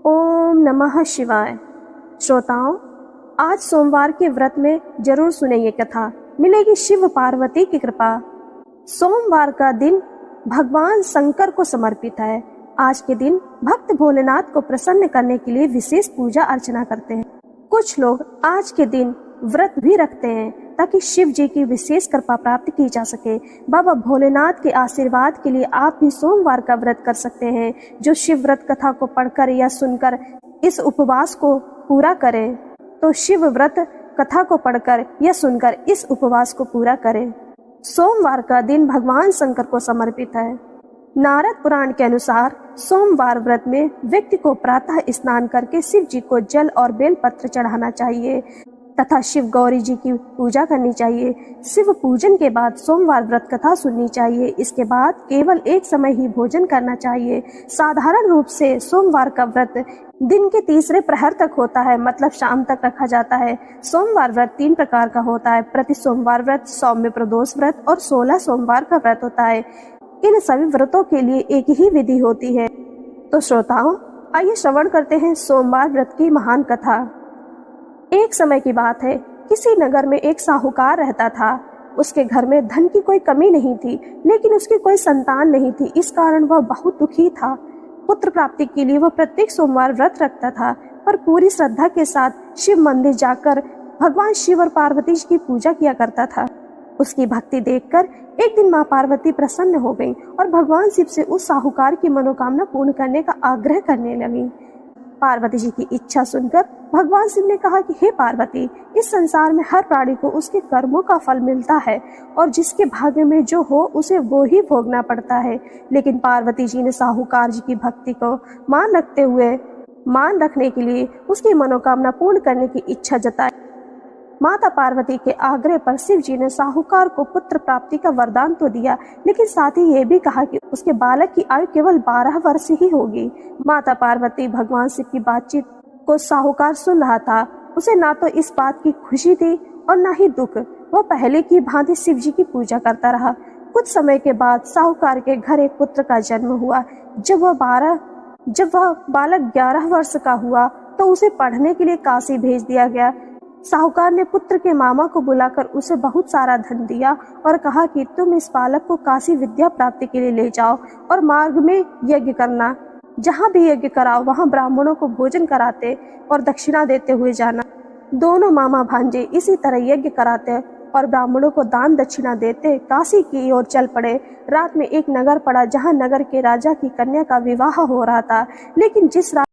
ओम नमः शिवाय। श्रोताओं, आज सोमवार के व्रत में जरूर सुनेंगे कथा, मिलेगी शिव पार्वती की कृपा। सोमवार का दिन भगवान शंकर को समर्पित है। आज के दिन भक्त भोलेनाथ को प्रसन्न करने के लिए विशेष पूजा अर्चना करते हैं। कुछ लोग आज के दिन व्रत भी रखते हैं ताकि शिव जी की विशेष कृपा प्राप्त की जा सके। बाबा भोलेनाथ के आशीर्वाद के लिए आप भी सोमवार का व्रत कर सकते हैं। जो शिव व्रत कथा को पढ़कर या सुनकर इस उपवास को पूरा करें, तो शिव व्रत कथा को पढ़कर या सुनकर इस उपवास को पूरा करें। सोमवार का दिन भगवान शंकर को समर्पित है। नारद पुराण के अनुसार सोमवार व्रत में व्यक्ति को प्रातः स्नान करके शिव जी को जल और बेलपत्र चढ़ाना चाहिए तथा शिव गौरी जी की पूजा करनी चाहिए। शिव पूजन के बाद सोमवार व्रत कथा सुननी चाहिए। इसके बाद केवल एक समय ही भोजन करना चाहिए। साधारण रूप से सोमवार का व्रत दिन के तीसरे प्रहर तक होता है, मतलब शाम तक रखा जाता है। सोमवार व्रत 3 प्रकार का होता है: प्रति सोमवार व्रत, सौम्य प्रदोष व्रत और 16 सोमवार का व्रत होता है। इन सभी व्रतों के लिए एक ही विधि होती है। तो श्रोताओं, आइए श्रवण करते हैं सोमवार व्रत की महान कथा। एक समय की बात है, किसी नगर में एक साहूकार रहता था। उसके घर में धन की कोई कमी नहीं थी, लेकिन उसकी कोई संतान नहीं थी। इस कारण वह बहुत दुखी था। पुत्र प्राप्ति के लिए वह प्रत्येक सोमवार व्रत रखता था, पर पूरी श्रद्धा के साथ शिव मंदिर जाकर भगवान शिव और पार्वती जी की पूजा किया करता था। उसकी भक्ति देखकर एक दिन माँ पार्वती प्रसन्न हो गईं और भगवान शिव से उस साहूकार की मनोकामना पूर्ण करने का आग्रह करने लगी। पार्वती जी की इच्छा सुनकर भगवान शिव ने कहा कि हे पार्वती, इस संसार में हर प्राणी को उसके कर्मों का फल मिलता है और जिसके भाग्य में जो हो उसे वो ही भोगना पड़ता है। लेकिन पार्वती जी ने साहूकार जी की भक्ति को मान रखने के लिए उसकी मनोकामना पूर्ण करने की इच्छा जताई। माता पार्वती के आग्रह पर शिव जी ने साहूकार को पुत्र प्राप्ति का वरदान तो दिया, लेकिन साथ ही ये भी कहा कि उसके बालक की आयु केवल 12 वर्ष ही होगी। माता पार्वती भगवान शिव की बातचीत को साहूकार सुन रहा था। उसे ना तो इस बात की खुशी थी और ना ही दुख। वह पहले की भांति शिव जी की पूजा करता रहा। कुछ समय के बाद साहूकार के घर एक पुत्र का जन्म हुआ। जब वह बालक 11 वर्ष का हुआ तो उसे पढ़ने के लिए काशी भेज दिया गया। साहूकार ने पुत्र के मामा को बुलाकर उसे बहुत सारा धन दिया और कहा कि तुम इस बालक को काशी विद्या प्राप्ति के लिए ले जाओ और मार्ग में यज्ञ करना। जहाँ भी यज्ञ कराओ वहाँ ब्राह्मणों को भोजन कराते और दक्षिणा देते हुए जाना। दोनों मामा भांजे इसी तरह यज्ञ कराते और ब्राह्मणों को दान दक्षिणा देते काशी की ओर चल पड़े। रात में एक नगर पड़ा जहाँ नगर के राजा की कन्या का विवाह हो रहा था, लेकिन जिस